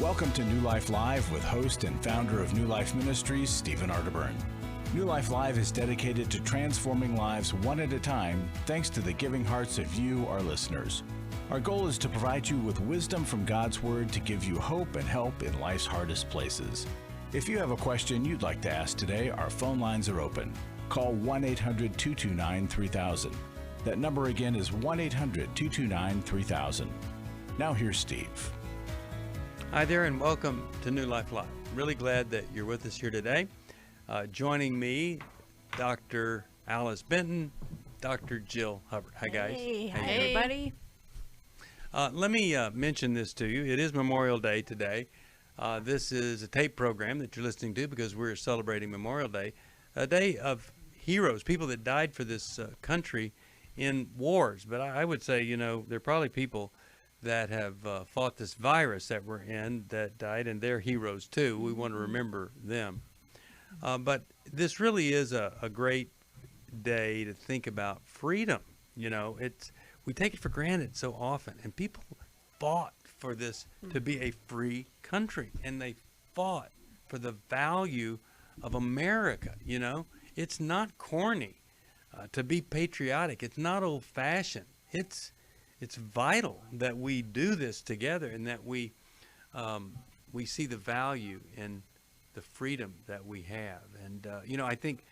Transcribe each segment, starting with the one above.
Welcome to New Life Live with host and founder of New Life Ministries, Stephen Arterburn. New Life Live is dedicated to transforming lives one at a time, thanks to the giving hearts of you, our listeners. Our goal is to provide you with wisdom from God's Word to give you hope and help in life's hardest places. If you have a question you'd like to ask today, our phone lines are open. Call 1-800-229-3000. That number again is 1-800-229-3000. Now here's Steve. Hi there and welcome to New Life Live. Really glad that you're with us here today. Joining me, Dr. Alice Benton, Dr. Jill Hubbard. Hi guys. Hey, hi everybody. Let me mention this to you. It is Memorial Day today. This is a tape program that you're listening to because we're celebrating Memorial Day, a day of heroes, people that died for this country in wars. But I would say, you know, there are probably people that have fought this virus that we're in that died, and they're heroes too. We want to remember them. But this really is a great day to think about freedom. You know, we take it for granted so often, and people fought for this to be a free country, and they fought for the value of America. You know, it's not corny to be patriotic. It's not old-fashioned. It's vital that we do this together and that we see the value in the freedom that we have. And, you know, I think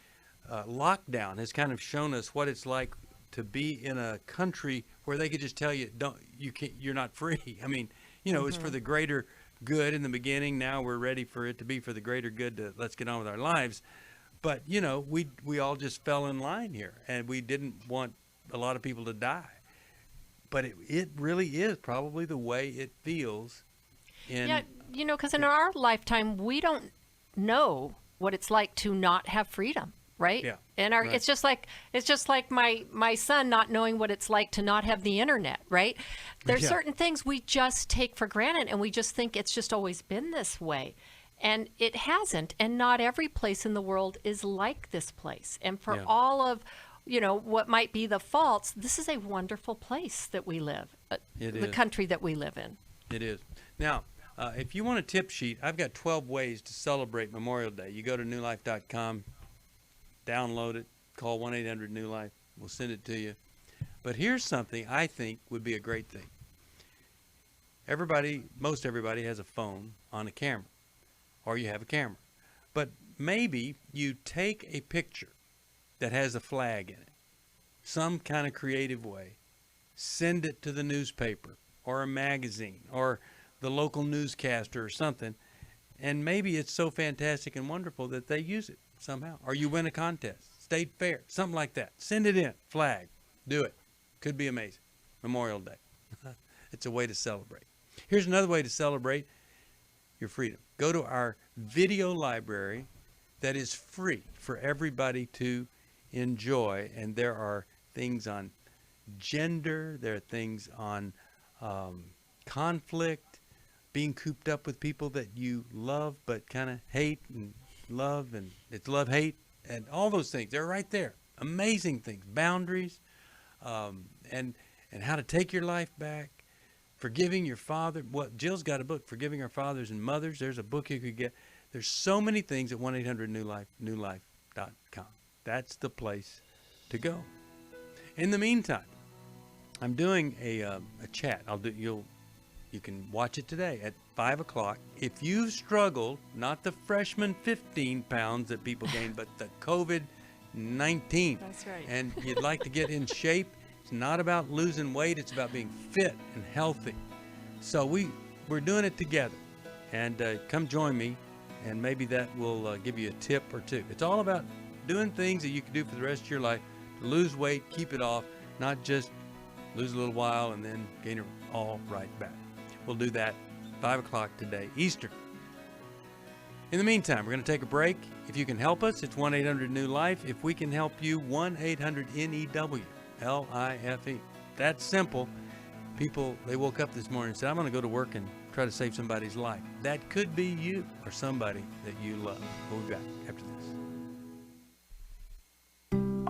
lockdown has kind of shown us what it's like to be in a country where they could just tell you, you're not free. I mean, you know, it's for the greater good in the beginning. Now we're ready for it to be for the greater good to let's get on with our lives. But, you know, we all just fell in line here, and we didn't want a lot of people to die. But it really is probably the way it feels. Yeah, you know, because in our lifetime, we don't know what it's like to not have freedom, right? Yeah. And right. it's just like my son not knowing what it's like to not have the internet, right? There's certain things we just take for granted, and we just think it's just always been this way. And it hasn't. And not every place in the world is like this place. And for all of you know, what might be the faults, this is a wonderful place that we live, the country that we live in. It is. Now, if you want a tip sheet, I've got 12 ways to celebrate Memorial Day. You go to newlife.com, download it, call 1-800-NEW-LIFE. We'll send it to you. But here's something I think would be a great thing. Most everybody has a phone on a camera, or you have a camera. But maybe you take a picture that has a flag in it, some kind of creative way, send it to the newspaper or a magazine or the local newscaster or something, and maybe it's so fantastic and wonderful that they use it somehow. Or you win a contest, state fair, something like that. Send it in, flag, do it. Could be amazing. Memorial Day. It's a way to celebrate. Here's another way to celebrate your freedom. Go to our video library that is free for everybody to enjoy, and there are things on gender, there are things on conflict, being cooped up with people that you love but kind of hate, and love, and it's love-hate, and all those things. They're right there. Amazing things. Boundaries, and how to take your life back, forgiving your father. Well, Jill's got a book, Forgiving Our Fathers and Mothers. There's a book you could get. There's so many things at 1-800-NEW-LIFE, newlife.com. That's the place to go. In the meantime, I'm doing a chat. You can watch it today at 5 o'clock. If you've struggled, not the freshman 15 pounds that people gain, but the COVID-19. That's right. And you'd like to get in shape, it's not about losing weight. It's about being fit and healthy. So we're doing it together. And come join me, and maybe that will give you a tip or two. It's all about doing things that you can do for the rest of your life to lose weight, keep it off, not just lose a little while and then gain it all right back. We'll do that 5 o'clock today, Eastern. In the meantime, we're going to take a break. If you can help us, it's 1-800-NEW-LIFE. If we can help you, 1-800-NEW-LIFE. That's simple. People, they woke up this morning and said, I'm going to go to work and try to save somebody's life. That could be you or somebody that you love. We'll be back after this.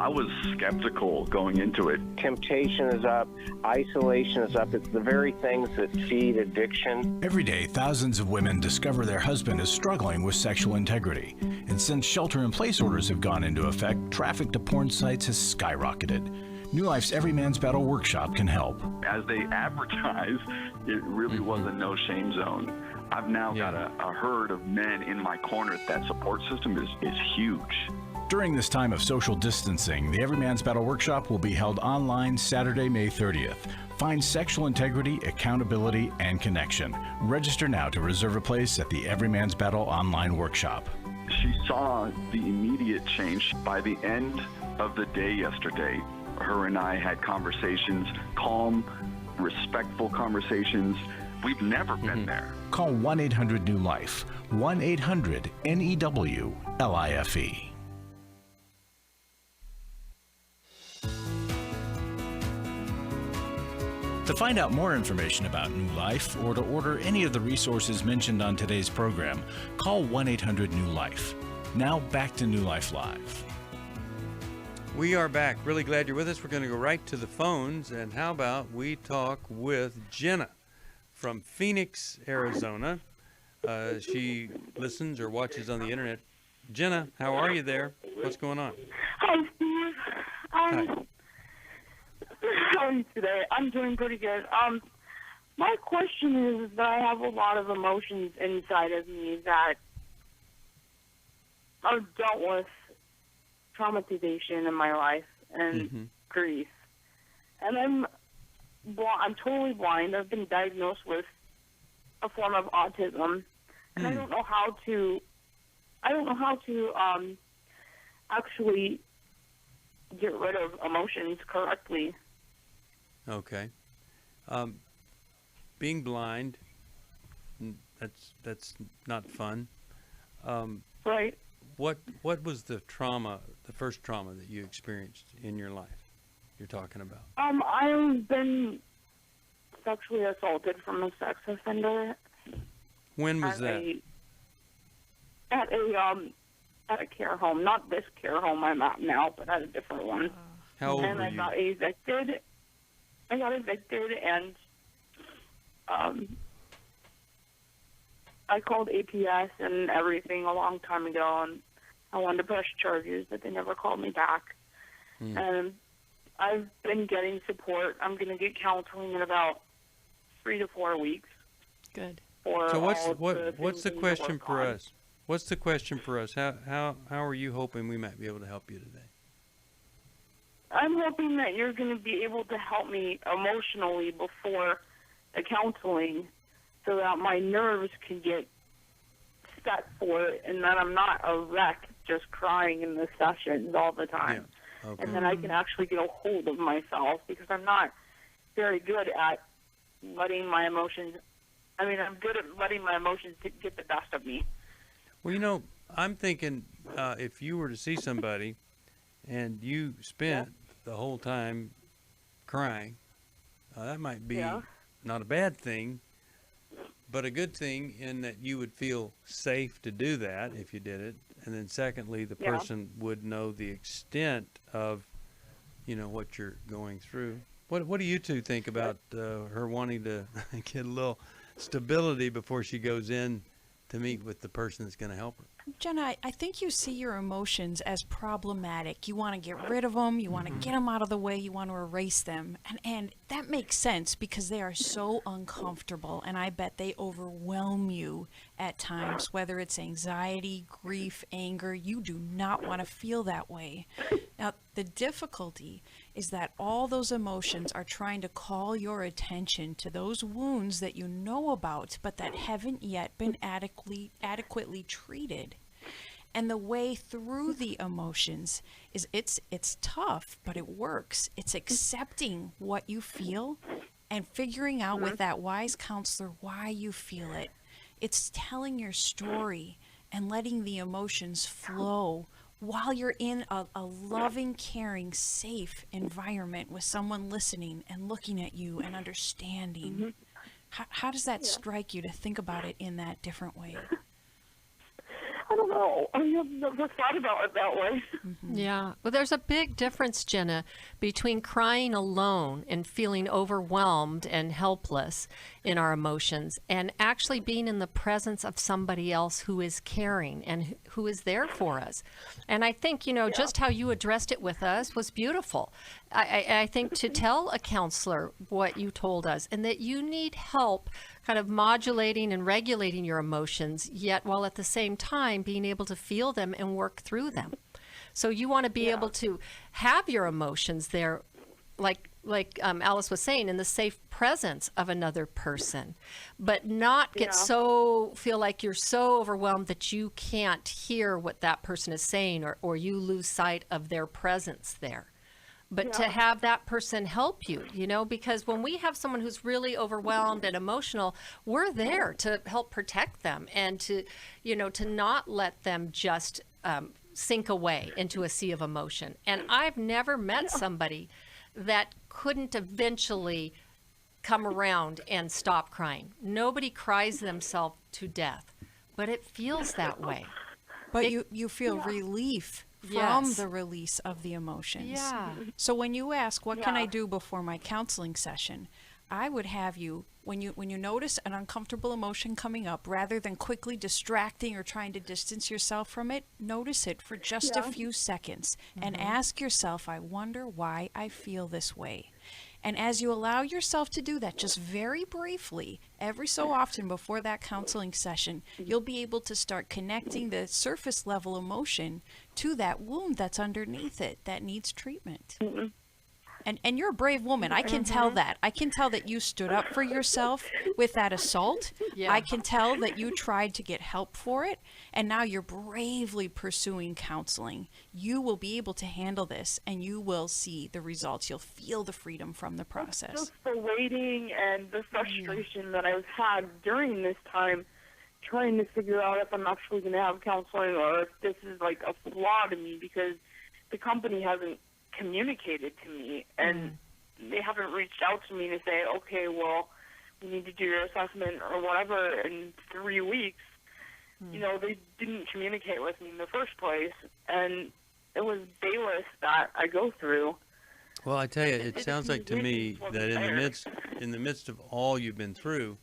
I was skeptical going into it. Temptation is up, isolation is up. It's the very things that feed addiction. Every day, thousands of women discover their husband is struggling with sexual integrity. And since shelter-in-place orders have gone into effect, traffic to porn sites has skyrocketed. New Life's Every Man's Battle workshop can help. As they advertise, it really was a no-shame zone. I've now got a herd of men in my corner. That support system is huge. During this time of social distancing, the Every Man's Battle workshop will be held online Saturday, May 30th. Find sexual integrity, accountability, and connection. Register now to reserve a place at the Every Man's Battle online workshop. She saw the immediate change by the end of the day yesterday. Her and I had conversations, calm, respectful conversations. We've never been there. Call 1-800-NEW-LIFE, 1-800-NEWLIFE. To find out more information about New Life or to order any of the resources mentioned on today's program, call 1-800-NEW-LIFE. Now back to New Life Live. We are back. Really glad you're with us. We're going to go right to the phones. And how about we talk with Jenna from Phoenix, Arizona. She listens or watches on the internet. Jenna, how are you there? What's going on? Hi, Steve. Hi. How are you today? I'm doing pretty good. My question is that I have a lot of emotions inside of me that I've dealt with traumatization in my life and grief. And I'm totally blind. I've been diagnosed with a form of autism, and I don't know how to actually get rid of emotions correctly. Okay. Being blind, that's not fun. Right. What was the trauma, the first trauma that you experienced in your life you're talking about? I've been sexually assaulted from a sex offender. When was that? At a care home. Not this care home I'm at now, but at a different one. How old and were I you? got evicted. And I called APS and everything a long time ago, and I wanted to press charges, but they never called me back. And I've been getting support. I'm going to get counseling in about 3 to 4 weeks. Good. So what's the question for us? What's the question for us? How are you hoping we might be able to help you today? I'm hoping that you're going to be able to help me emotionally before the counseling so that my nerves can get set for it and that I'm not a wreck just crying in the sessions all the time. Yeah. Okay. And then I can actually get a hold of myself because I'm not very good at letting my emotions, I'm good at letting my emotions get the best of me. Well, I'm thinking if you were to see somebody and you spent the whole time crying, that might be not a bad thing, but a good thing in that you would feel safe to do that if you did it. And then secondly, the person would know the extent of, what you're going through. What do you two think about her wanting to get a little stability before she goes in to meet with the person that's going to help her? Jenna, I think you see your emotions as problematic. You want to get rid of them. You want to get them out of the way. You want to erase them. And that makes sense because they are so uncomfortable. And I bet they overwhelm you at times, whether it's anxiety, grief, anger. You do not want to feel that way. Now, the difficulty is that all those emotions are trying to call your attention to those wounds that you know about, but that haven't yet been adequately treated. And the way through the emotions is it's tough, but it works. It's accepting what you feel and figuring out with that wise counselor why you feel it. It's telling your story and letting the emotions flow while you're in a loving, caring, safe environment with someone listening and looking at you and understanding. How does that strike you to think about it in that different way? I don't know. I have never thought about it that way. Yeah. Well, there's a big difference, Jenna, between crying alone and feeling overwhelmed and helpless in our emotions and actually being in the presence of somebody else who is caring and who is there for us. And I think, just how you addressed it with us was beautiful. I think to tell a counselor what you told us and that you need help kind of modulating and regulating your emotions, yet while at the same time being able to feel them and work through them. So you want to be able to have your emotions there, like Alice was saying, in the safe presence of another person, but not get feel like you're so overwhelmed that you can't hear what that person is saying, or you lose sight of their presence there. But to have that person help you, because when we have someone who's really overwhelmed and emotional, we're there to help protect them and to not let them just sink away into a sea of emotion. And I've never met somebody that couldn't eventually come around and stop crying. Nobody cries themselves to death, but it feels that way. But you feel relief from the release of the emotions. Yeah. So when you ask, what can I do before my counseling session? I would have you, when you notice an uncomfortable emotion coming up, rather than quickly distracting or trying to distance yourself from it, notice it for just a few seconds and ask yourself, I wonder why I feel this way. And as you allow yourself to do that, just very briefly, every so often before that counseling session, you'll be able to start connecting the surface level emotion to that wound that's underneath it that needs treatment. And you're a brave woman. I can tell that. I can tell that you stood up for yourself with that assault. I can tell that you tried to get help for it, and now you're bravely pursuing counseling. You will be able to handle this, and you will see the results. You'll feel the freedom from the process. Just the waiting and the frustration that I've had during this time, trying to figure out if I'm actually going to have counseling or if this is like a flaw to me, because the company hasn't communicated to me and they haven't reached out to me to say, okay, well, we need to do your assessment or whatever in 3 weeks. They didn't communicate with me in the first place, and it was dayless that I go through. Well, I tell you, it sounds like to me that in the midst of all you've been through,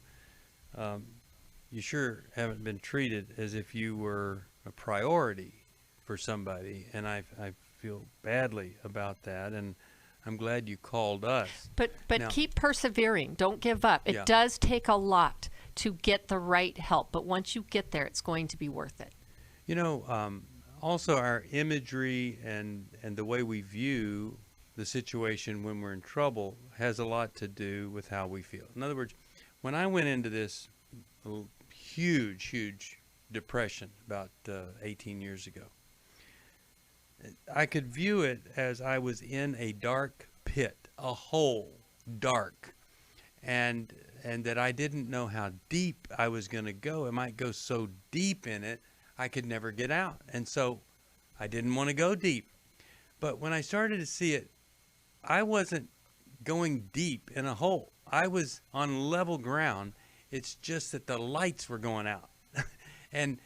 you sure haven't been treated as if you were a priority for somebody, and I feel badly about that, and I'm glad you called us. But now, keep persevering. Don't give up. It does take a lot to get the right help, but once you get there, it's going to be worth it. Also our imagery and the way we view the situation when we're in trouble has a lot to do with how we feel. In other words, when I went into this huge depression about 18 years ago, I could view it as I was in a dark pit, a hole, dark, and that I didn't know how deep I was going to go. It might go so deep in it, I could never get out. And so I didn't want to go deep. But when I started to see it, I wasn't going deep in a hole. I was on level ground. It's just that the lights were going out. and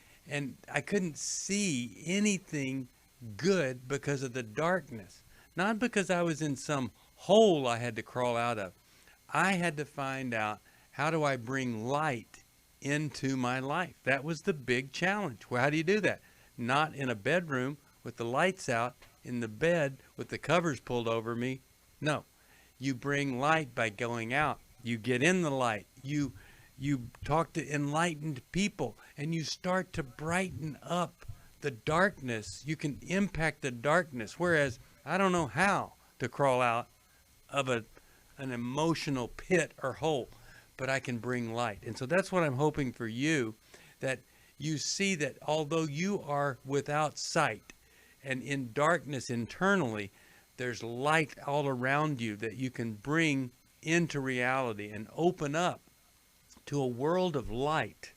I couldn't see anything good because of the darkness, not because I was in some hole I had to crawl out of. I had to find out, how do I bring light into my life? That was the big challenge. Well, how do you do that? Not in a bedroom with the lights out, in the bed with the covers pulled over me. No, you bring light by going out. You get in the light. You talk to enlightened people, and you start to brighten up the darkness. You can impact the darkness, whereas I don't know how to crawl out of an emotional pit or hole, but I can bring light. And so that's what I'm hoping for you, that you see that although you are without sight and in darkness internally, there's light all around you that you can bring into reality and open up to a world of light,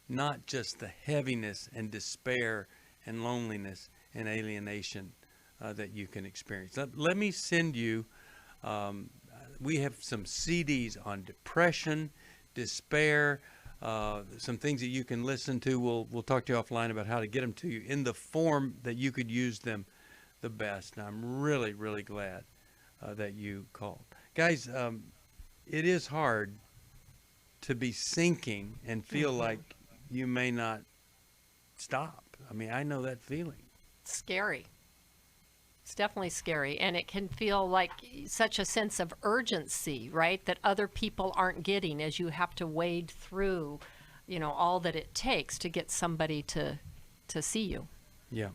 not just the heaviness and despair and loneliness and alienation that you can experience. Let me send you, we have some CDs on depression, despair, some things that you can listen to. We'll talk to you offline about how to get them to you in the form that you could use them the best. And I'm really, really glad that you called. Guys, it is hard to be sinking and feel like you may not stop. I mean, I know that feeling. It's scary. It's definitely scary. And it can feel like such a sense of urgency, right? That other people aren't getting as you have to wade through, all that it takes to get somebody to see you. Yeah.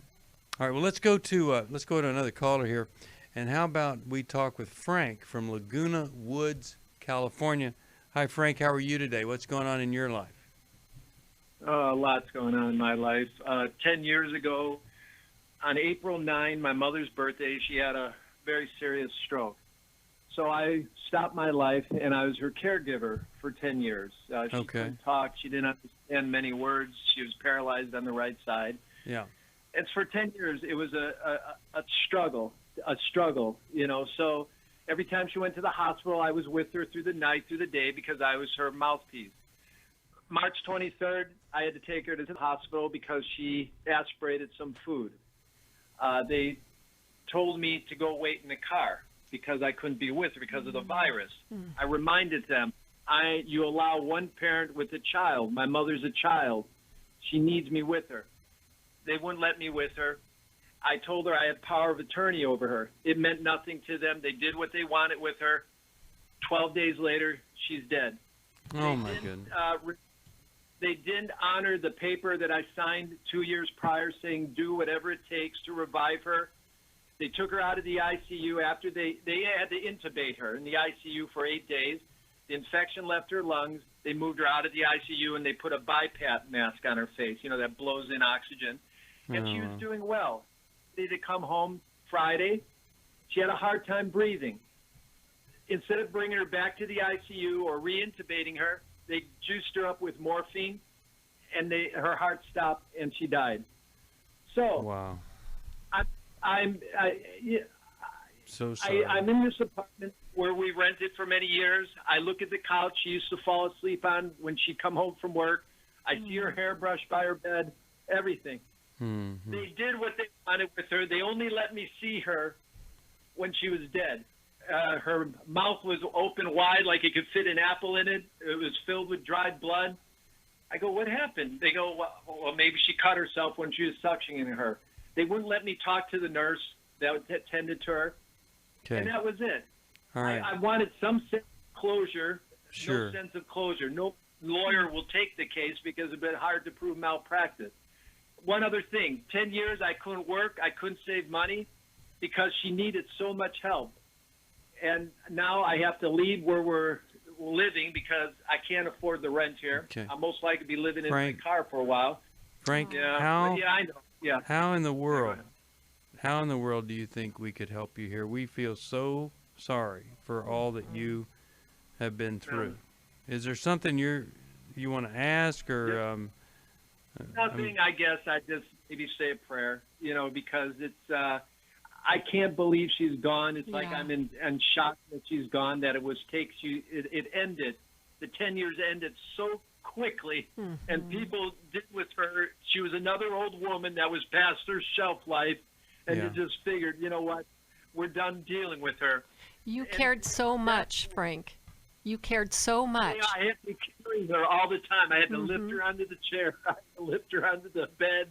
All right. Well, let's go to another caller here. And how about we talk with Frank from Laguna Woods, California. Hi, Frank. How are you today? What's going on in your life? Lots going on in my life. 10 years ago, on April 9, my mother's birthday, she had a very serious stroke. So I stopped my life, and I was her caregiver for 10 years. She couldn't talk. She didn't understand many words. She was paralyzed on the right side. Yeah. And for 10 years, it was a struggle, So every time she went to the hospital, I was with her through the night, through the day, because I was her mouthpiece. March 23rd, I had to take her to the hospital because she aspirated some food. They told me to go wait in the car because I couldn't be with her because of the virus. I reminded them, you allow one parent with a child. My mother's a child. She needs me with her. They wouldn't let me with her. I told her I had power of attorney over her. It meant nothing to them. They did what they wanted with her. 12 days later, she's dead. Oh, my goodness. They didn't honor the paper that I signed 2 years prior saying do whatever it takes to revive her. They took her out of the ICU after they had to intubate her in the ICU for 8 days. The infection left her lungs. They moved her out of the ICU, and they put a BiPAP mask on her face, that blows in oxygen. And she was doing well. They had to come home Friday. She had a hard time breathing. Instead of bringing her back to the ICU or re-intubating her, they juiced her up with morphine, and her heart stopped, and she died. So, wow. I'm so sorry. I'm in this apartment where we rented for many years. I look at the couch she used to fall asleep on when she'd come home from work. I see her hairbrush by her bed, everything. Mm-hmm. They did what they wanted with her. They only let me see her when she was dead. Her mouth was open wide like it could fit an apple in it. It was filled with dried blood. I go, what happened? They go, well, maybe she cut herself when she was suctioning her. They wouldn't let me talk to the nurse that attended to her. Okay. And that was it. All right. I wanted some sense of closure. Sure. No sense of closure. No lawyer will take the case because it's been hard to prove malpractice. One other thing, 10 years I couldn't work. I couldn't save money because she needed so much help. And now I have to leave where we're living because I can't afford the rent here. Okay. I'll most likely be living in Frank, my car for a while. Frank, Yeah, how I know. Yeah. how in the world do you think we could help you here? We feel so sorry for all that you have been through. Is there something you want to ask or Nothing. I guess I just maybe say a prayer, because it's I can't believe she's gone. It's like I'm in shock that she's gone, that it ended. The 10 years ended so quickly, and people did with her. She was another old woman that was past her shelf life, and you just figured, you know what, we're done dealing with her. You cared so much, Frank. You cared so much. Yeah, I had to carry her all the time. I had to lift her onto the chair. I had to lift her onto the bed,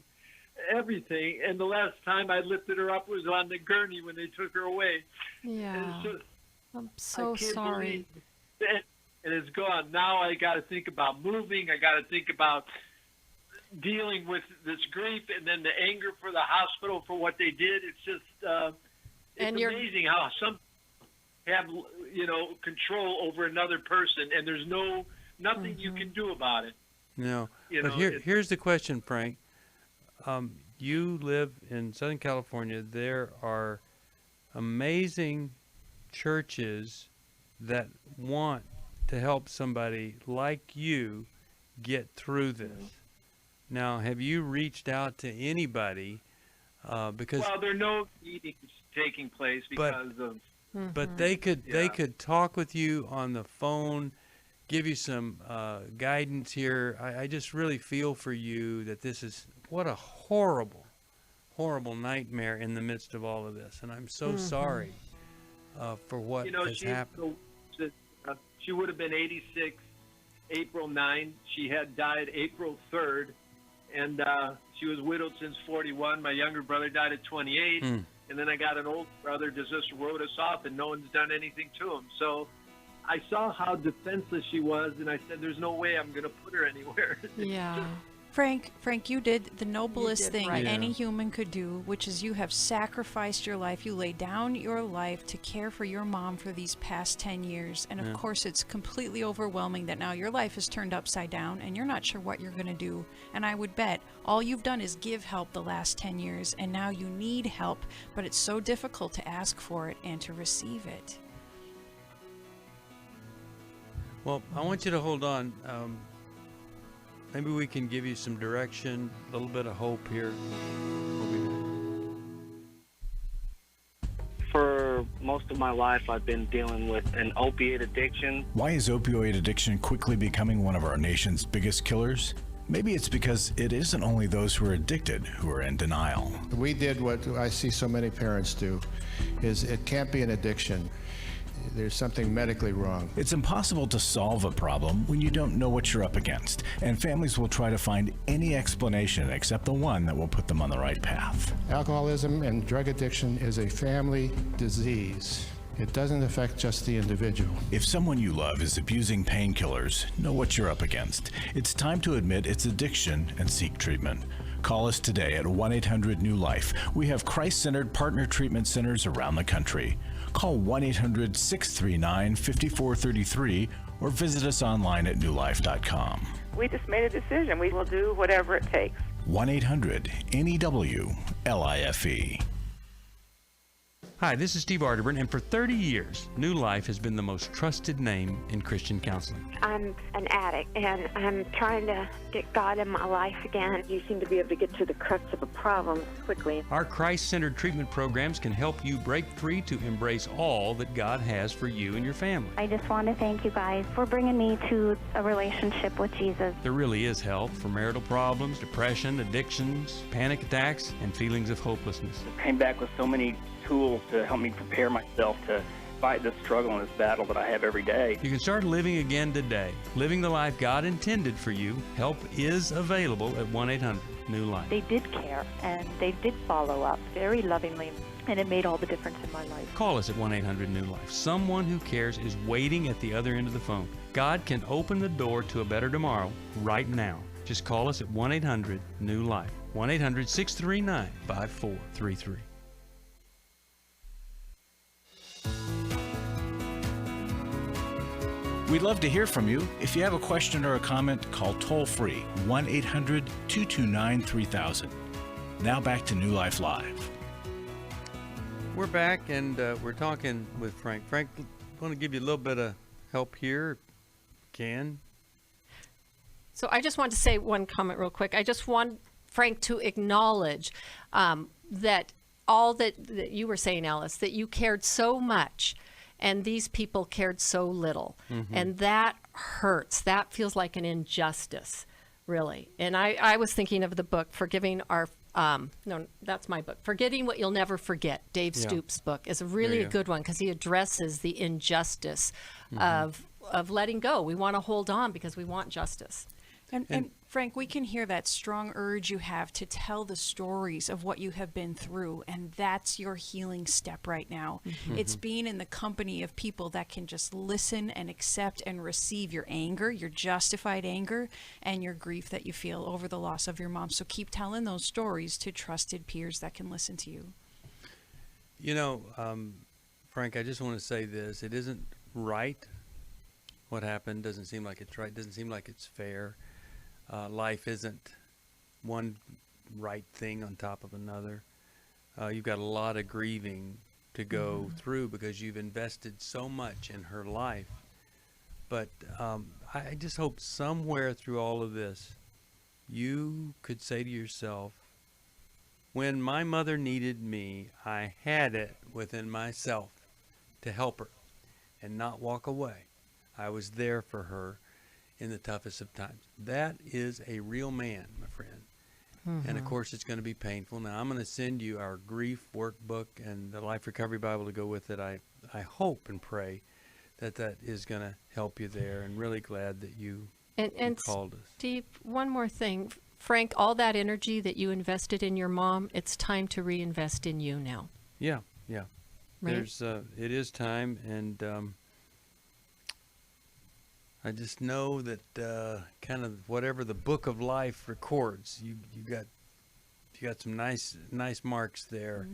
everything. And the last time I lifted her up was on the gurney when they took her away. Yeah. Just, I'm so sorry. And it's gone. Now I got to think about moving. I got to think about dealing with this grief and then the anger for the hospital for what they did. It's just it's amazing how some have control over another person, and there's nothing you can do about it. No. But here's the question, Frank. You live in Southern California. There are amazing churches that want to help somebody like you get through this. Now, have you reached out to anybody? Because there are no meetings taking place because of. But they could talk with you on the phone, give you some guidance here. I just really feel for you that this is what a horrible, horrible nightmare in the midst of all of this. And I'm so sorry for what has happened. She would have been 86 April 9. She had died April 3rd. And she was widowed since 41. My younger brother died at 28. And then I got an old brother that just wrote us off, and no one's done anything to him. So I saw how defenseless she was, and I said, there's no way I'm going to put her anywhere. Yeah. Frank, you did the noblest thing right. any human could do, which is you have sacrificed your life. You laid down your life to care for your mom for these past 10 years. And of course, it's completely overwhelming that now your life is turned upside down and you're not sure what you're going to do. And I would bet all you've done is give help the last 10 years, and now you need help, but it's so difficult to ask for it and to receive it. Well, I want you to hold on. Maybe we can give you some direction, a little bit of hope here. We'll be back. For most of my life, I've been dealing with an opiate addiction. Why is opioid addiction quickly becoming one of our nation's biggest killers? Maybe it's because it isn't only those who are addicted who are in denial. We did what I see so many parents do, is it can't be an addiction. There's something medically wrong. It's impossible to solve a problem when you don't know what you're up against, and families will try to find any explanation except the one that will put them on the right path. Alcoholism and drug addiction is a family disease. It doesn't affect just the individual. If someone you love is abusing painkillers, know what you're up against. It's time to admit it's addiction and seek treatment. Call us today at 1-800-NEW-LIFE. We have Christ-centered partner treatment centers around the country. Call 1-800-639-5433 or visit us online at newlife.com. We just made a decision. We will do whatever it takes. 1-800-NEW-LIFE. Hi, this is Steve Arterburn, and for 30 years, New Life has been the most trusted name in Christian counseling. I'm an addict, and I'm trying to get God in my life again. You seem to be able to get to the crux of a problem quickly. Our Christ-centered treatment programs can help you break free to embrace all that God has for you and your family. I just want to thank you guys for bringing me to a relationship with Jesus. There really is help for marital problems, depression, addictions, panic attacks, and feelings of hopelessness. I came back with so many tools to help me prepare myself to fight this struggle and this battle that I have every day. You can start living again today, living the life God intended for you. Help is available at 1-800-NEW-LIFE. They did care, and they did follow up very lovingly, and it made all the difference in my life. Call us at 1-800-NEW-LIFE. Someone who cares is waiting at the other end of the phone. God can open the door to a better tomorrow right now. Just call us at 1-800-NEW-LIFE. 1-800-639-5433. We'd love to hear from you. If you have a question or a comment, call toll-free 1-800-229-3000. Now back to New Life Live. We're back, and we're talking with Frank. Frank, I want to give you a little bit of help here. Can? So I just want to say one comment real quick. I just want Frank to acknowledge that all that you were saying, Alice, that you cared so much and these people cared so little. Mm-hmm. And that hurts. That feels like an injustice, really. And I was thinking of the book, Forgiving Our, no, that's my book, Forgetting What You'll Never Forget. Dave Stoops' book is really a good one because he addresses the injustice of letting go. We want to hold on because we want justice. And Frank, we can hear that strong urge you have to tell the stories of what you have been through, and that's your healing step right now. Mm-hmm. It's being in the company of people that can just listen and accept and receive your anger, your justified anger, and your grief that you feel over the loss of your mom. So keep telling those stories to trusted peers that can listen to you. You know, Frank, I just want to say this. It isn't right. What happened doesn't seem like it's right. Doesn't seem like it's fair. Life isn't one right thing on top of another. You've got a lot of grieving to go through because you've invested so much in her life. But I just hope somewhere through all of this, you could say to yourself, when my mother needed me, I had it within myself to help her and not walk away. I was there for her in the toughest of times. That is a real man, my friend. And of course, it's going to be painful. Now, I'm going to send you our grief workbook and the Life Recovery Bible to go with it. I hope and pray that is going to help you there, and really glad that you called us. Steve, one more thing. Frank, all that energy that you invested in your mom, it's time to reinvest in you now. Yeah. Right? It is time, and I just know that kind of whatever the book of life records, you got some nice marks there,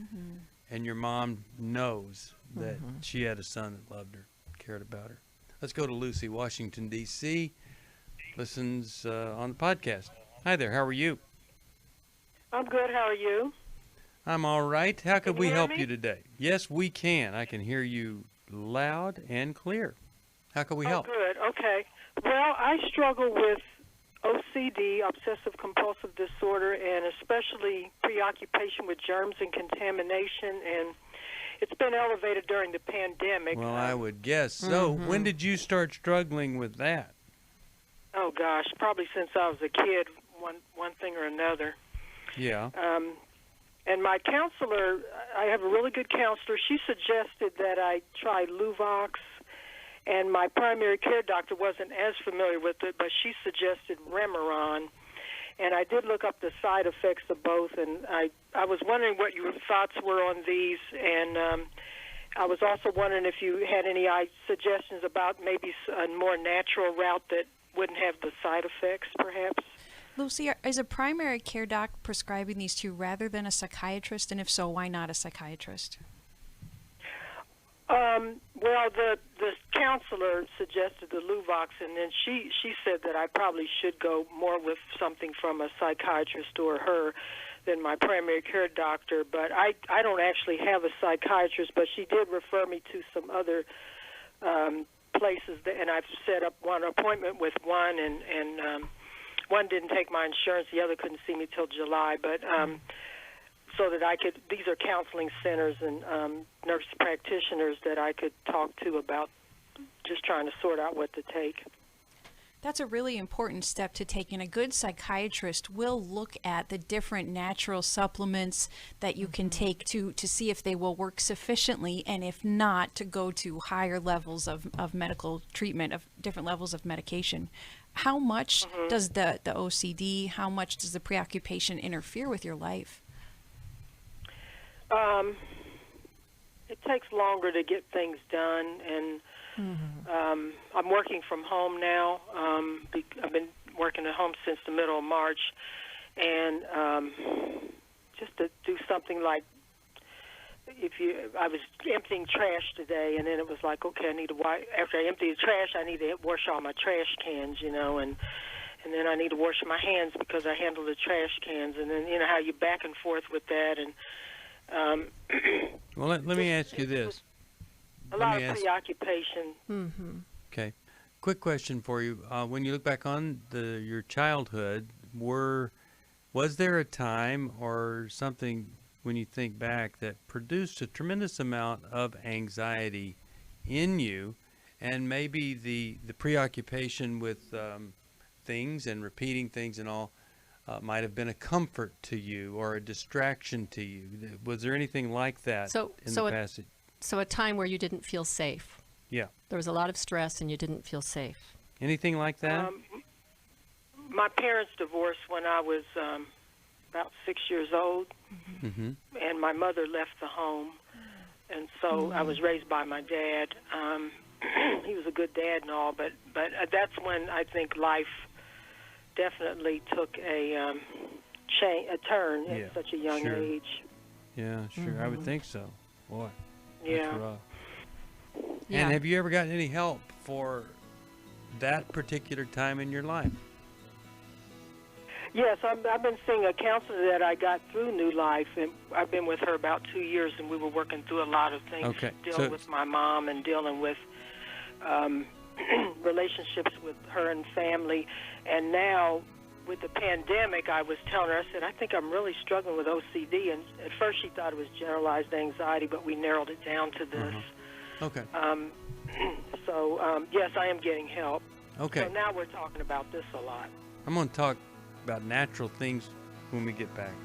and your mom knows that she had a son that loved her, cared about her. Let's go to Lucy, Washington, D.C., listens on the podcast. Hi there, how are you? I'm good, how are you? I'm all right. How could we help me? you today? Yes, we can. I can hear you loud and clear. How can we help? Good, okay. Well, I struggle with OCD, obsessive compulsive disorder, and especially preoccupation with germs and contamination, and it's been elevated during the pandemic. Well, I would guess so. When did you start struggling with that? Oh, gosh, probably since I was a kid, one thing or another. Yeah. And my counselor, I have a really good counselor, she suggested that I try Luvox, and my primary care doctor wasn't as familiar with it, but she suggested Remeron. And I did look up the side effects of both, and I was wondering what your thoughts were on these, and I was also wondering if you had any suggestions about maybe a more natural route that wouldn't have the side effects, perhaps. Lucy, is a primary care doc prescribing these two rather than a psychiatrist? And if so, why not a psychiatrist? Well, the counselor suggested the Luvox, and then she said that I probably should go more with something from a psychiatrist or her than my primary care doctor. But I don't actually have a psychiatrist, but she did refer me to some other places, and I've set up one appointment with one, and one didn't take my insurance, the other couldn't see me till July, but so that I could, these are counseling centers and nurse practitioners that I could talk to about just trying to sort out what to take. That's a really important step to take, and a good psychiatrist will look at the different natural supplements that you can take to see if they will work sufficiently, and if not, to go to higher levels of medical treatment, of different levels of medication. How much does the OCD, how much does the preoccupation interfere with your life? It takes longer to get things done, and I'm working from home now. I've been working at home since the middle of March, and just to do something like, I was emptying trash today, and then it was like, okay, after I empty the trash, I need to wash all my trash cans, and then I need to wash my hands because I handle the trash cans, and then how you back and forth with that, and well, let me ask you this. A lot of preoccupation. Okay. Quick question for you. When you look back on your childhood, was there a time or something when you think back that produced a tremendous amount of anxiety in you, and maybe the preoccupation with things and repeating things and all might have been a comfort to you or a distraction to you? Was there anything like that in the passage? So a time where you didn't feel safe. Yeah. There was a lot of stress and you didn't feel safe. Anything like that? My parents divorced when I was about 6 years old, and my mother left the home, and so I was raised by my dad. He was a good dad and all, but that's when I think life definitely took a turn at such a young age. Yeah, sure. I would think so. Boy, yeah. That's rough. And have you ever gotten any help for that particular time in your life? Yes, I've been seeing a counselor that I got through New Life, and I've been with her about 2 years, and we were working through a lot of things, dealing with my mom and dealing with relationships with her and family. And now, with the pandemic, I was telling her, I said, I think I'm really struggling with OCD. And at first she thought it was generalized anxiety, but we narrowed it down to this. Okay. So So, yes, I am getting help. Okay. So now we're talking about this a lot. I'm going to talk about natural things when we get back.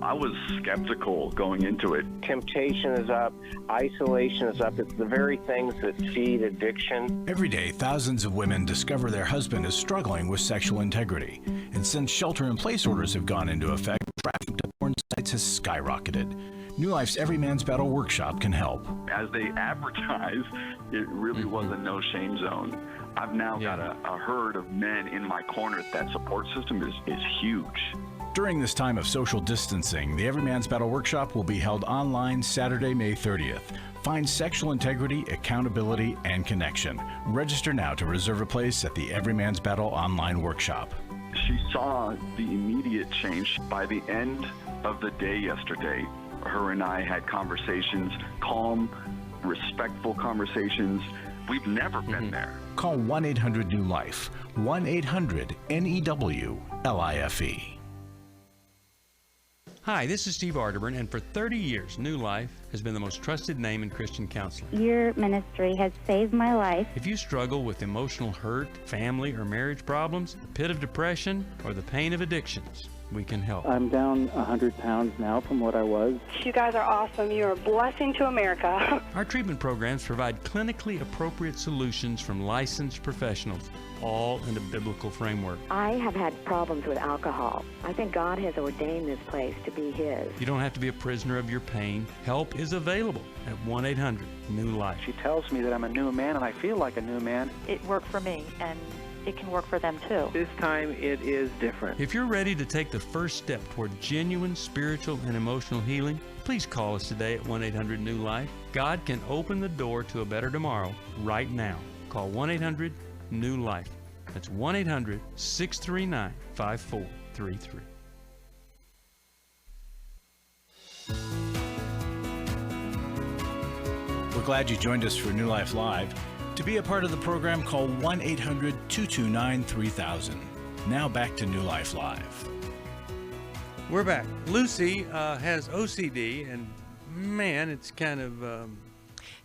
I was skeptical going into it. Temptation is up, isolation is up. It's the very things that feed addiction. Every day, thousands of women discover their husband is struggling with sexual integrity. And since shelter-in-place orders have gone into effect, traffic to porn sites has skyrocketed. New Life's Every Man's Battle workshop can help. As they advertise, it really was a no-shame zone. I've now got a herd of men in my corner. That support system is huge. During this time of social distancing, the Every Man's Battle workshop will be held online Saturday, May 30th. Find sexual integrity, accountability, and connection. Register now to reserve a place at the Every Man's Battle online workshop. She saw the immediate change by the end of the day yesterday. Her and I had conversations, calm, respectful conversations. We've never been there. Call 1-800-NEW-LIFE, 1-800-NEW-LIFE. Hi, this is Steve Arterburn, and for 30 years, New Life has been the most trusted name in Christian counseling. Your ministry has saved my life. If you struggle with emotional hurt, family or marriage problems, the pit of depression, or the pain of addictions, we can help. I'm down 100 pounds now from what I was. You guys are awesome. You're a blessing to America. Our treatment programs provide clinically appropriate solutions from licensed professionals, all in a biblical framework. I have had problems with alcohol. I think God has ordained this place to be His. You don't have to be a prisoner of your pain. Help is available at 1-800-NEW-LIFE. She tells me that I'm a new man, and I feel like a new man. It worked for me, and it can work for them too. This time it is different. If you're ready to take the first step toward genuine spiritual and emotional healing, please call us today at 1-800-NEW-LIFE. God can open the door to a better tomorrow right now. Call 1-800-NEW-LIFE. That's 1-800-639-5433. We're glad you joined us for New Life Live. To be a part of the program, call 1-800-229-3000. Now back to New Life Live. We're back. Lucy has OCD, and man, it's kind of...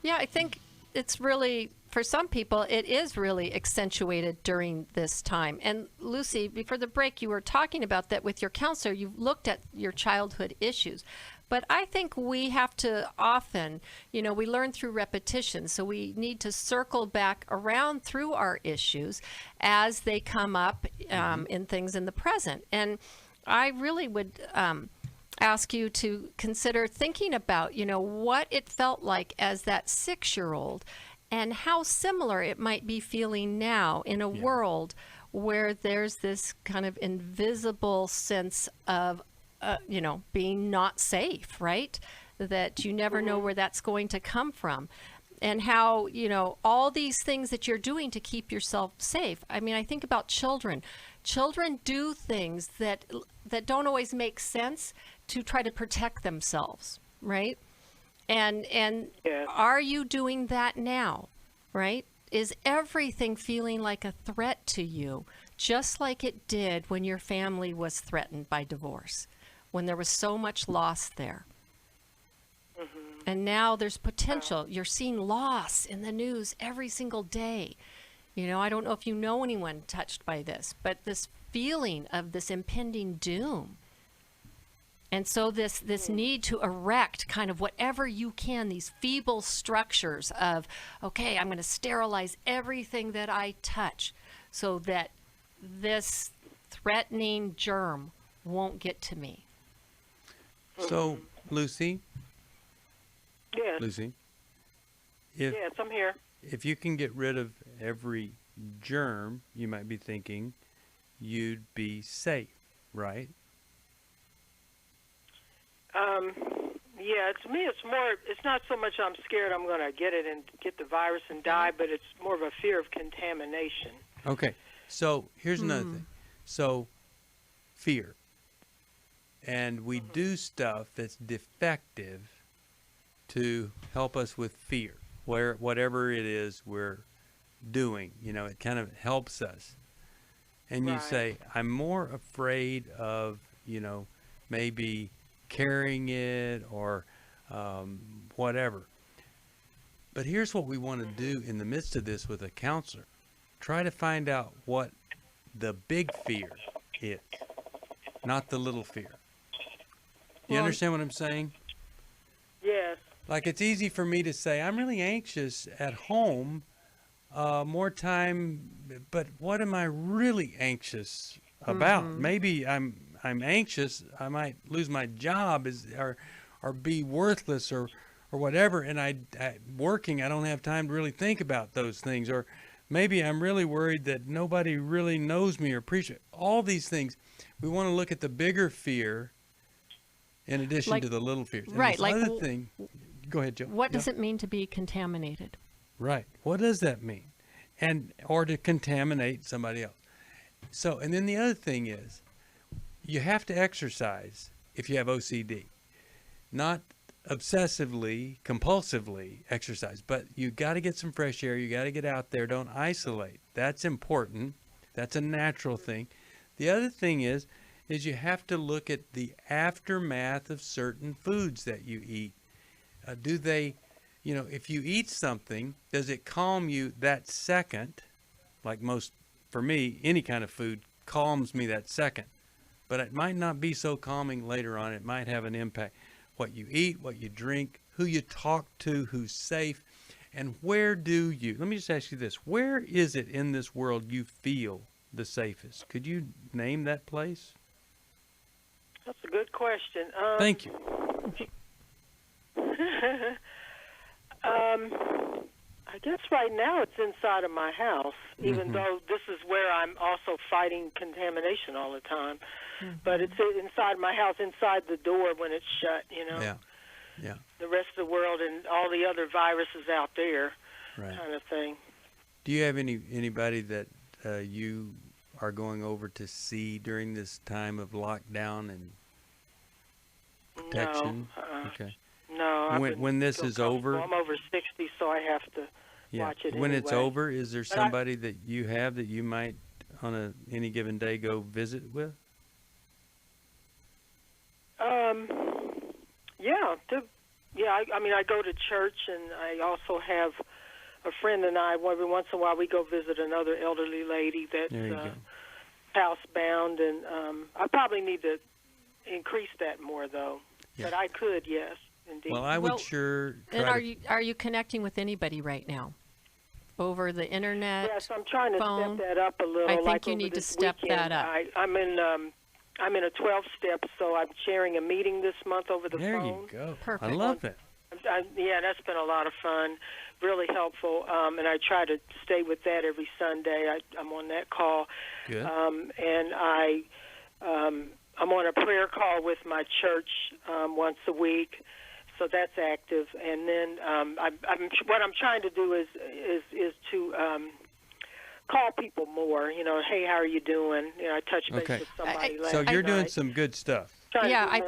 Yeah, I think it's really, for some people, it is really accentuated during this time. And Lucy, before the break, you were talking about that with your counselor. You looked at your childhood issues. But I think we have to often, we learn through repetition. So we need to circle back around through our issues as they come up in things in the present. And I really would ask you to consider thinking about, what it felt like as that 6-year-old and how similar it might be feeling now in a world where there's this kind of invisible sense of being not safe, right? That you never know where that's going to come from. And how, all these things that you're doing to keep yourself safe. I mean, I think about children. Children do things that don't always make sense to try to protect themselves, right? And are you doing that now, right? Is everything feeling like a threat to you, just like it did when your family was threatened by divorce? When there was so much loss there. And now there's potential. You're seeing loss in the news every single day. I don't know if you know anyone touched by this, but this feeling of this impending doom. And so this need to erect kind of whatever you can, these feeble structures of, okay, I'm going to sterilize everything that I touch so that this threatening germ won't get to me. So, Lucy? Yes. Lucy? Yes, I'm here. If you can get rid of every germ, you might be thinking you'd be safe, right? Yeah, to me it's not so much I'm scared I'm going to get it and get the virus and die, but it's more of a fear of contamination. Okay, so here's another thing. So, fear. And we do stuff that's defective to help us with fear, whatever it is we're doing, it kind of helps us. And you say, I'm more afraid of, maybe carrying it or whatever. But here's what we want to do in the midst of this with a counselor. Try to find out what the big fear is, not the little fear. Do you understand what I'm saying? Yes. Like, it's easy for me to say, I'm really anxious at home, more time, but what am I really anxious about? Maybe I'm anxious, I might lose my job or be worthless or whatever, and I working, I don't have time to really think about those things. Or maybe I'm really worried that nobody really knows me or appreciates all these things. We want to look at the bigger fear in addition to the little fears. And right. Like other thing. Go ahead, Joe. What does it mean to be contaminated? Right. What does that mean? Or to contaminate somebody else. So, and then the other thing is, you have to exercise if you have OCD. Not obsessively, compulsively exercise, but you got to get some fresh air. You got to get out there. Don't isolate. That's important. That's a natural thing. The other thing is you have to look at the aftermath of certain foods that you eat. Do they, if you eat something, does it calm you that second? Like for me, any kind of food calms me that second. But it might not be so calming later on. It might have an impact. What you eat, what you drink, who you talk to, who's safe, and where do you, let me just ask you this, where is it in this world you feel the safest? Could you name that place? That's a good question. Thank you. I guess right now it's inside of my house, even though this is where I'm also fighting contamination all the time. But it's inside my house, inside the door when it's shut, Yeah. The rest of the world and all the other viruses out there, kind of thing. Do you have anybody that you are going over to see during this time of lockdown and protection? No. Okay. No. When this is over? I'm over 60, so I have to watch it When anyway. it's over, is there somebody that you have that you might, on any given day, go visit with? I go to church, and I also have a friend and I, every once in a while, we go visit another elderly lady that's housebound, and I probably need to increase that more, though. Yeah. But I could, yes, indeed. Well, I would sure try And are you connecting with anybody right now? Over the internet? Yes, I'm trying to phone? step that up a little. I think like you over need to this step weekend. that up. I'm in a 12-step, so I'm chairing a meeting this month over the there phone. You go. Perfect. I love it. That's been a lot of fun, really helpful, and I try to stay with that every Sunday. I'm on that call. Good. And I'm on a prayer call with my church once a week, so that's active. And then what I'm trying to do is to call people more. Hey, how are you doing? I touch base with somebody last So you're doing night. some good stuff. Yeah, I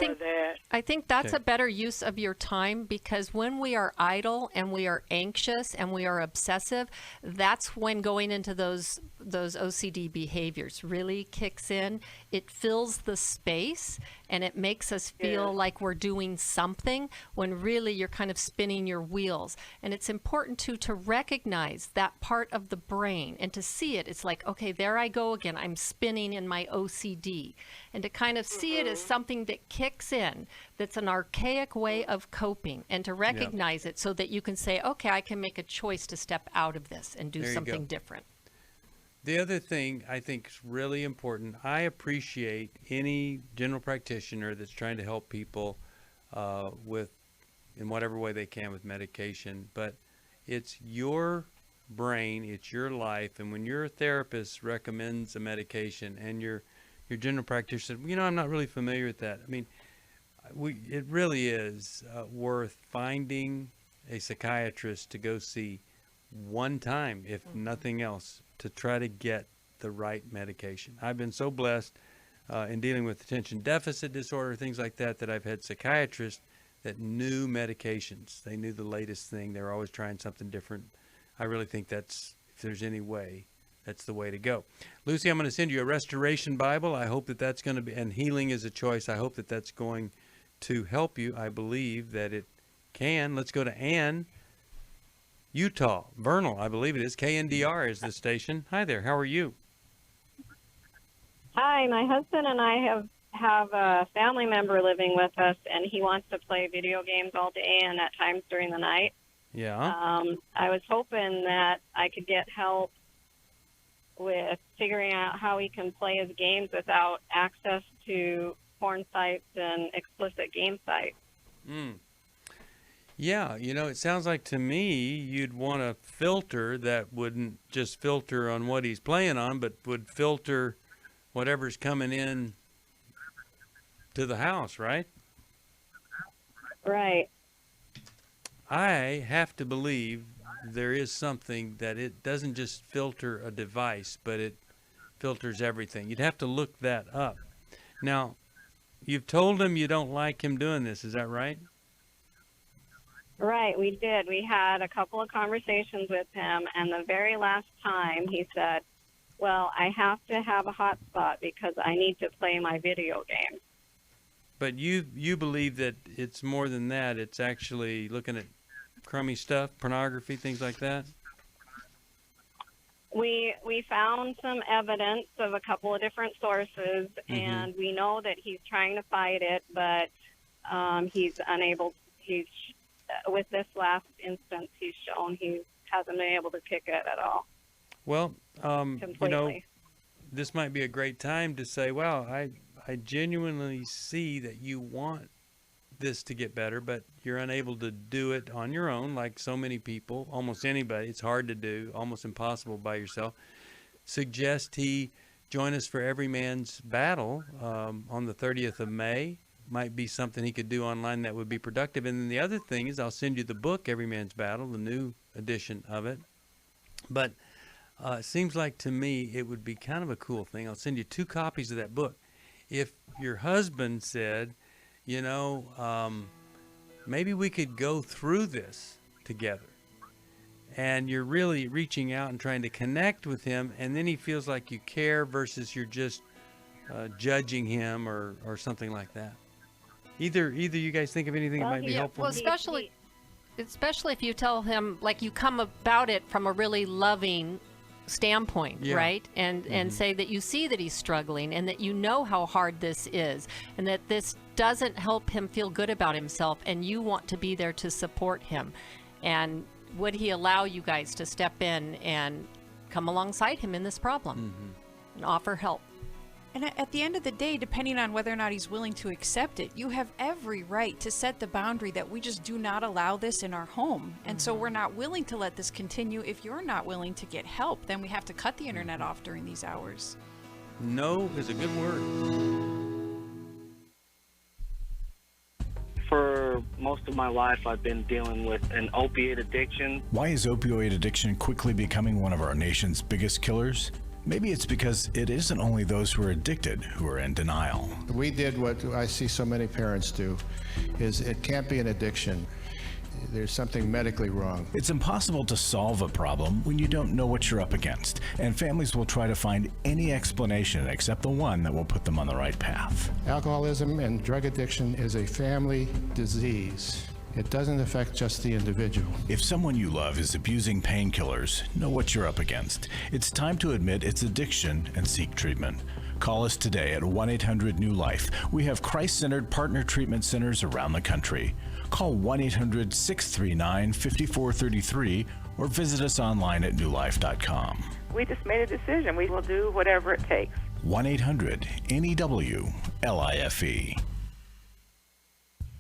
think that's a better use of your time, because when we are idle and we are anxious and we are obsessive, that's when going into those OCD behaviors really kicks in. It fills the space and it makes us feel like we're doing something when really you're kind of spinning your wheels. And it's important to recognize that part of the brain and to see it. It's like, okay, there I go again. I'm spinning in my OCD. And to kind of see it as something that kicks in, that's an archaic way of coping, and to recognize it so that you can say, okay, I can make a choice to step out of this and do something different. The other thing I think is really important, I appreciate any general practitioner that's trying to help people in whatever way they can with medication, but it's your brain, it's your life, and when your therapist recommends a medication and your general practitioner said, I'm not really familiar with that. I mean, it really is worth finding a psychiatrist to go see one time, if nothing else, to try to get the right medication. I've been so blessed in dealing with attention deficit disorder, things like that, that I've had psychiatrists that knew medications. They knew the latest thing. They were always trying something different. I really think if there's any way, that's the way to go. Lucy, I'm going to send you a restoration Bible. I hope that that's going to be, and healing is a choice. I hope that that's going to help you. I believe that it can. Let's go to Ann, Utah. Vernal, I believe it is. KNDR is the station. Hi there. How are you? Hi, my husband and I have a family member living with us, and he wants to play video games all day and at times during the night. Yeah. I was hoping that I could get help with figuring out how he can play his games without access to porn sites and explicit game sites. Yeah, it sounds like to me you'd want a filter that wouldn't just filter on what he's playing on, but would filter whatever's coming in to the house, right? Right. I have to believe there is something that it doesn't just filter a device, but it filters everything. You'd have to look that up. Now, you've told him you don't like him doing this, is that right? Right, we did. We had a couple of conversations with him, and the very last time he said, well, I have to have a hotspot because I need to play my video game. But you believe that it's more than that. It's actually looking at crummy stuff, pornography, things like that? We found some evidence of a couple of different sources, and we know that he's trying to fight it, but he's unable. With this last instance, he's shown he hasn't been able to kick it at all. Well, completely. This might be a great time to say, wow, I genuinely see that you want this to get better, but you're unable to do it on your own, like so many people, almost anybody. It's hard to do, almost impossible by yourself. Suggest he join us for Every Man's Battle on the 30th of May. Might be something he could do online that would be productive. And then the other thing is I'll send you the book, Every Man's Battle, the new edition of it. But it seems like to me it would be kind of a cool thing. I'll send you 2 copies of that book. If your husband said, maybe we could go through this together, and you're really reaching out and trying to connect with him, and then he feels like you care versus you're just judging him or something like that. Either you guys think of anything that might be helpful? Well, especially if you tell him, like, you come about it from a really loving standpoint, right? And say that you see that he's struggling and that you know how hard this is and that this doesn't help him feel good about himself, and you want to be there to support him. And would he allow you guys to step in and come alongside him in this problem and offer help? And at the end of the day, depending on whether or not he's willing to accept it, you have every right to set the boundary that we just do not allow this in our home. And so we're not willing to let this continue. If you're not willing to get help, then we have to cut the internet off during these hours. No is a good word. For most of my life, I've been dealing with an opiate addiction. Why is opioid addiction quickly becoming one of our nation's biggest killers? Maybe it's because it isn't only those who are addicted who are in denial. We did what I see so many parents do, is it can't be an addiction. There's something medically wrong. It's impossible to solve a problem when you don't know what you're up against, and families will try to find any explanation except the one that will put them on the right path. Alcoholism and drug addiction is a family disease. It doesn't affect just the individual. If someone you love is abusing painkillers, know what you're up against. It's time to admit it's addiction and seek treatment. Call us today at 1-800-NEW-LIFE. We have Christ-centered partner treatment centers around the country. Call 1-800-639-5433 or visit us online at newlife.com. We just made a decision. We will do whatever it takes. 1-800-NEW-LIFE.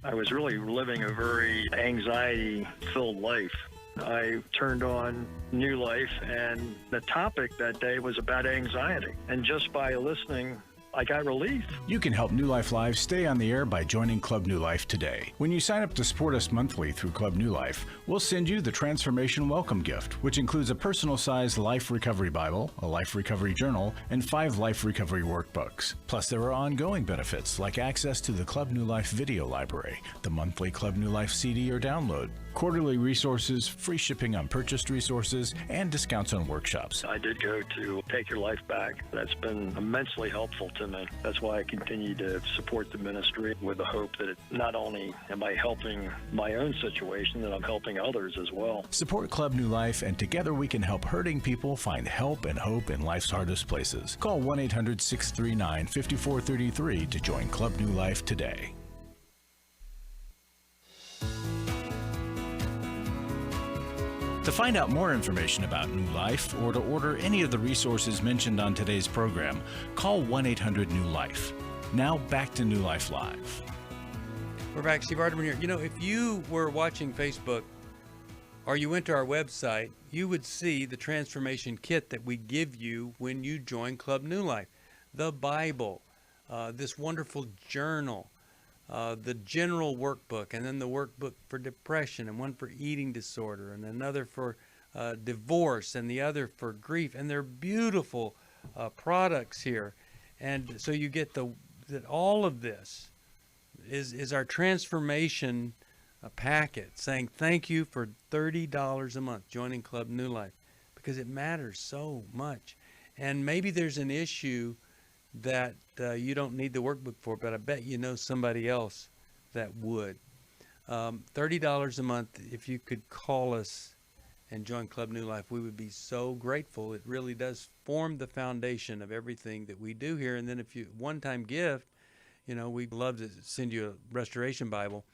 I was really living a very anxiety-filled life. I turned on New Life, and the topic that day was about anxiety. And just by listening, I got relief. You can help New Life Live stay on the air by joining Club New Life today. When you sign up to support us monthly through Club New Life, we'll send you the Transformation Welcome Gift, which includes a personal-sized Life Recovery Bible, a Life Recovery Journal, and 5 Life Recovery Workbooks. Plus, there are ongoing benefits like access to the Club New Life video library, the monthly Club New Life CD or download, quarterly resources, free shipping on purchased resources, and discounts on workshops. I did go to Take Your Life Back. That's been immensely helpful to to me. That's why I continue to support the ministry with the hope that not only am I helping my own situation, that I'm helping others as well. Support Club New Life, and together we can help hurting people find help and hope in life's hardest places. Call 1-800-639-5433 to join Club New Life today. To find out more information about New Life or to order any of the resources mentioned on today's program, call 1-800-NEW-LIFE. Now back to New Life Live. We're back. Steve Arterburn here. You know, if you were watching Facebook or you went to our website, you would see the transformation kit that we give you when you join Club New Life. The Bible, this wonderful journal, the general workbook, and then the workbook for depression, and one for eating disorder, and another for divorce, and the other for grief. And they're beautiful products here. And so you get that all of this is our transformation packet, saying thank you for $30 a month joining Club New Life, because it matters so much. And maybe there's an issue that you don't need the workbook for, but I bet you know somebody else that would. $30 a month, if you could call us and join Club New Life, we would be so grateful. It really does form the foundation of everything that we do here. And then if you one-time gift, you know, we'd love to send you a Restoration Bible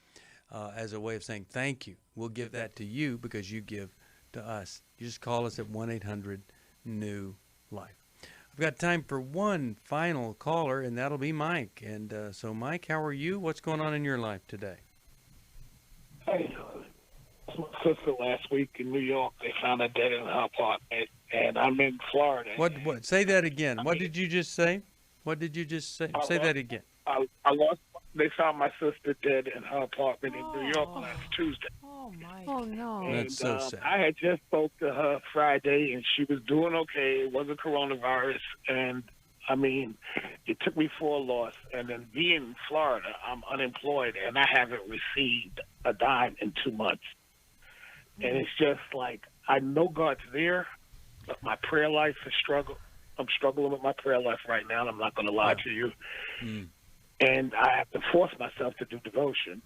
as a way of saying thank you. We'll give that to you because you give to us. You just call us at 1-800-NEW-LIFE. We've got time for one final caller, and that'll be Mike. And so, Mike, how are you? What's going on in your life today? Hey, my sister last week in New York, they found her dead in her apartment, and I'm in Florida. What? Say that again. What did you just say? What did you just say? Say that again. I lost. They found my sister dead in her apartment in New York last Tuesday. Oh, my. Oh, no. And, That's so sad. I had just spoke to her Friday, and she was doing okay. It wasn't coronavirus. And, I mean, it took me 4 loss. And then being in Florida, I'm unemployed, and I haven't received a dime in 2 months. And it's just like, I know God's there, but my prayer life is struggle. I'm struggling with my prayer life right now, and I'm not going to lie to you. And I have to force myself to do devotion.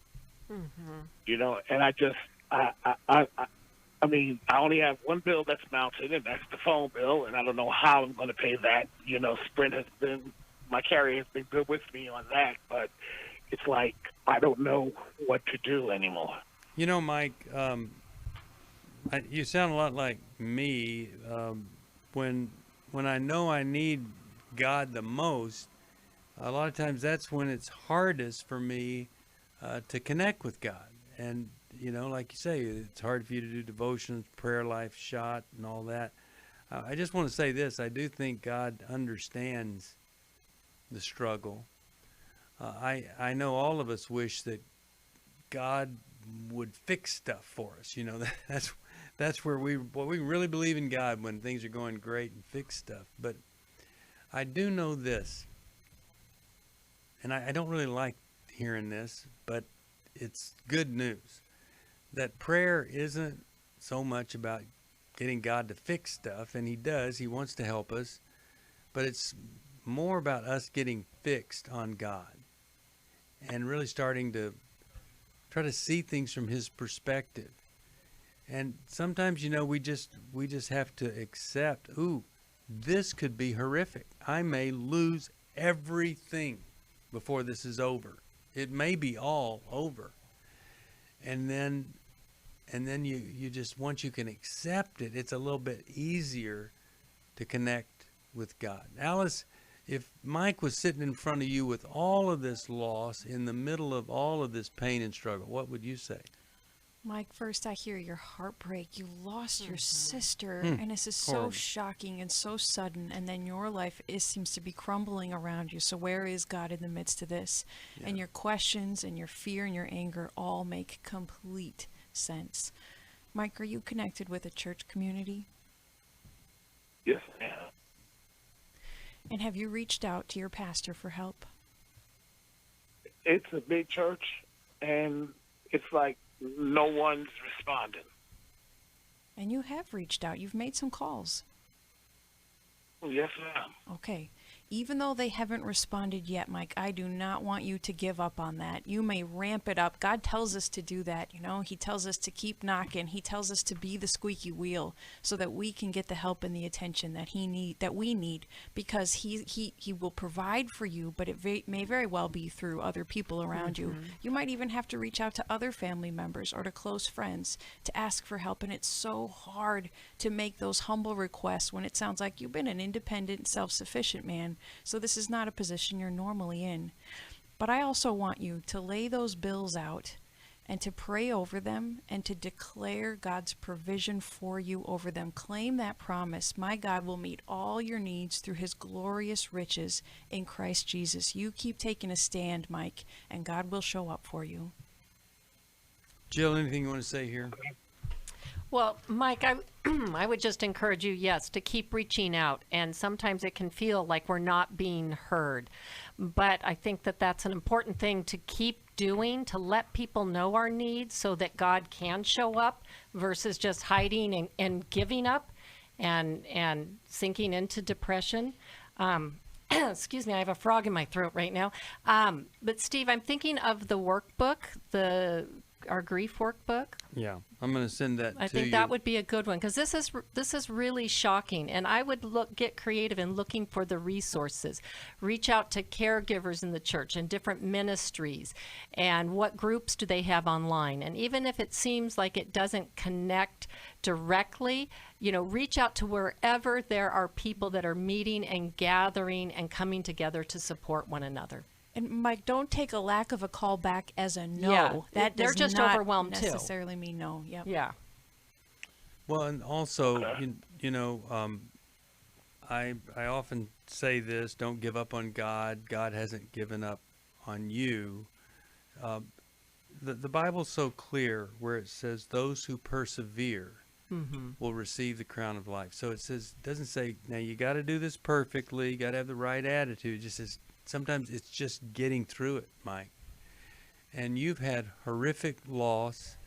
You know, and I mean, I only have one bill that's mounted, and that's the phone bill, and I don't know how I'm going to pay that. You know, Sprint has been, my carrier has been good with me on that, but it's like I don't know what to do anymore. You know, Mike, you sound a lot like me. When I know I need God the most, a lot of times that's when it's hardest for me to connect with God. And, you know, like you say, it's hard for you to do devotions, prayer life, shot, and all that. I just want to say this. I do think God understands the struggle. I know all of us wish that God would fix stuff for us. You know, that's where we really believe in God, when things are going great, and fix stuff. But I do know this, and I don't really like hearing this, but it's good news, that prayer isn't so much about getting God to fix stuff, and he does. He wants to help us, but it's more about us getting fixed on God and really starting to try to see things from his perspective. And sometimes, you know, we just have to accept, ooh, this could be horrific. I may lose everything before this is over. It may be all over. And then you just, once you can accept it, it's a little bit easier to connect with God. Alice, if Mike was sitting in front of you with all of this loss, in the middle of all of this pain and struggle, what would you say? Mike, first I hear your heartbreak. You lost your sister, and this is so shocking and so sudden, and then your life seems to be crumbling around you. So where is God in the midst of this? Yeah. And your questions and your fear and your anger all make complete sense. Mike, are you connected with a church community? Yes, ma'am. And have you reached out to your pastor for help? It's a big church, and it's like no one's responding. And you have reached out. You've made some calls. Yes, ma'am. Okay. even though they haven't responded yet, Mike, I do not want you to give up on that. You may ramp it up. God tells us to do that, you know. He tells us to keep knocking. He tells us to be the squeaky wheel so that we can get the help and the attention that we need, because he will provide for you, but it may very well be through other people around you. You might even have to reach out to other family members or to close friends to ask for help, and it's so hard to make those humble requests when it sounds like you've been an independent, self-sufficient man. So this is not a position you're normally in. But I also want you to lay those bills out and to pray over them and to declare God's provision for you over them. Claim that promise. My God will meet all your needs through his glorious riches in Christ Jesus. You keep taking a stand, Mike, and God will show up for you. Jill, anything you want to say here? Well, Mike, I would just encourage you, yes, to keep reaching out. And sometimes it can feel like we're not being heard. But I think that that's an important thing to keep doing, to let people know our needs so that God can show up versus just hiding and giving up and sinking into depression. Excuse me, I have a frog in my throat right now. But Steve, I'm thinking of the workbook, our grief workbook. Yeah, I'm going to send that to you. I think that would be a good one, because this is really shocking, and I would get creative in looking for the resources. Reach out to caregivers in the church and different ministries, and what groups do they have online. And even if it seems like it doesn't connect directly, reach out to wherever there are people that are meeting and gathering and coming together to support one another. And Mike, don't take a lack of a call back as a no. Yeah, that they're does just not overwhelmed necessarily mean no. Yep. Yeah. Well, and also, I often say this: don't give up on God. God hasn't given up on you. The Bible's so clear where it says those who persevere will receive the crown of life. So it doesn't say, now you got to do this perfectly, you got to have the right attitude. It just says sometimes it's just getting through it, Mike. And you've had horrific loss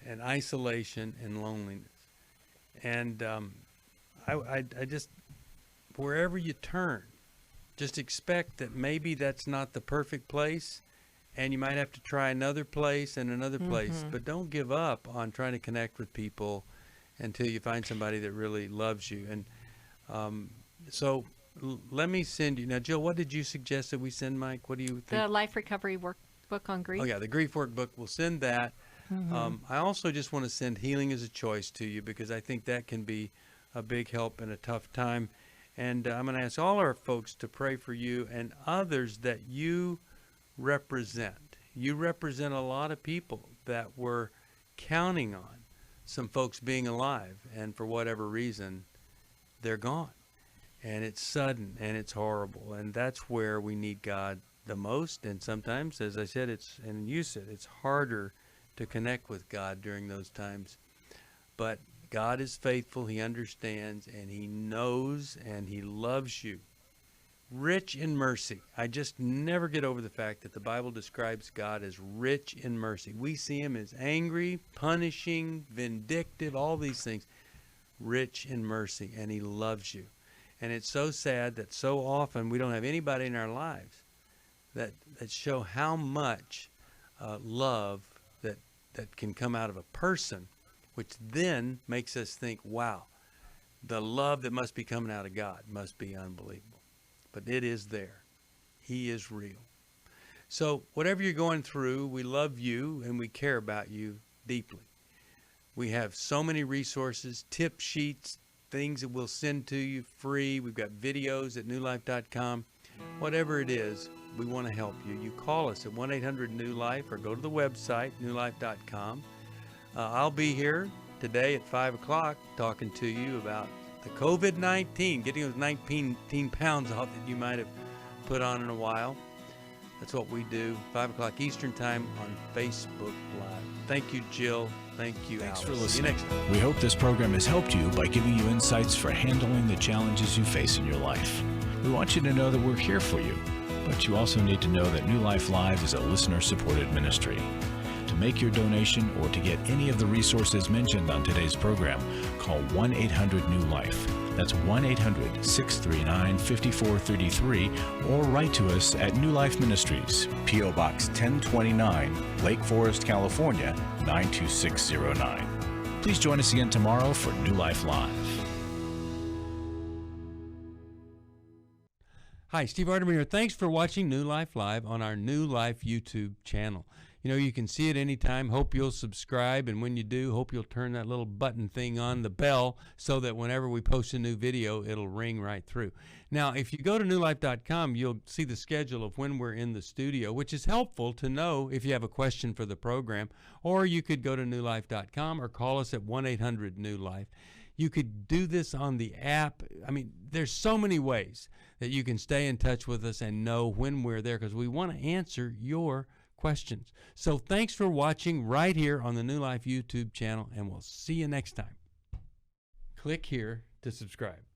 and isolation and loneliness. And I just, wherever you turn, just expect that maybe that's not the perfect place, and you might have to try another place and another place. But don't give up on trying to connect with people until you find somebody that really loves you. And so let me send you. Now, Jill, what did you suggest that we send, Mike? What do you think? The Life Recovery Workbook on Grief. Oh, yeah, the Grief Workbook. We'll send that. I also just want to send Healing as a Choice to you, because I think that can be a big help in a tough time. And I'm going to ask all our folks to pray for you and others that you represent. You represent a lot of people that were counting on some folks being alive, and for whatever reason, they're gone. And it's sudden and it's horrible. And that's where we need God the most. And sometimes, as I said, and you said, it's harder to connect with God during those times. But God is faithful. He understands, and he knows, and he loves you. Rich in mercy. I just never get over the fact that the Bible describes God as rich in mercy. We see him as angry, punishing, vindictive, all these things. Rich in mercy, and he loves you. And it's so sad that so often we don't have anybody in our lives that show how much love that can come out of a person, which then makes us think, wow, the love that must be coming out of God must be unbelievable. But it is there. He is real. So whatever you're going through, we love you and we care about you deeply. We have so many resources, tip sheets, things that we'll send to you free. We've got videos at newlife.com. Whatever it is, we want to help you. You call us at 1-800-NEW-LIFE or go to the website, newlife.com. I'll be here today at 5 o'clock talking to you about the COVID-19, getting those 19 pounds off that you might have put on in a while. That's what we do, 5 o'clock Eastern Time on Facebook Live. Thank you, Jill. Thank you, Thanks Alice. for listening. See you next time. We hope this program has helped you by giving you insights for handling the challenges you face in your life. We want you to know that we're here for you, but you also need to know that New Life Live is a listener-supported ministry. To make your donation or to get any of the resources mentioned on today's program, call 1-800-NEW-LIFE. That's 1-800-639-5433, or write to us at New Life Ministries, P.O. Box 1029, Lake Forest, California, 92609. Please join us again tomorrow for New Life Live. Hi, Steve Arterburn here. Thanks for watching New Life Live on our New Life YouTube channel. You know, you can see it anytime. Hope you'll subscribe, and when you do, hope you'll turn that little button thing on, the bell, so that whenever we post a new video, it'll ring right through. Now, if you go to newlife.com, you'll see the schedule of when we're in the studio, which is helpful to know if you have a question for the program, or you could go to newlife.com or call us at 1-800-NEW-LIFE. You could do this on the app. I mean, there's so many ways that you can stay in touch with us and know when we're there, because we want to answer your questions. So thanks for watching right here on the New Life YouTube channel, and we'll see you next time. Click here to subscribe.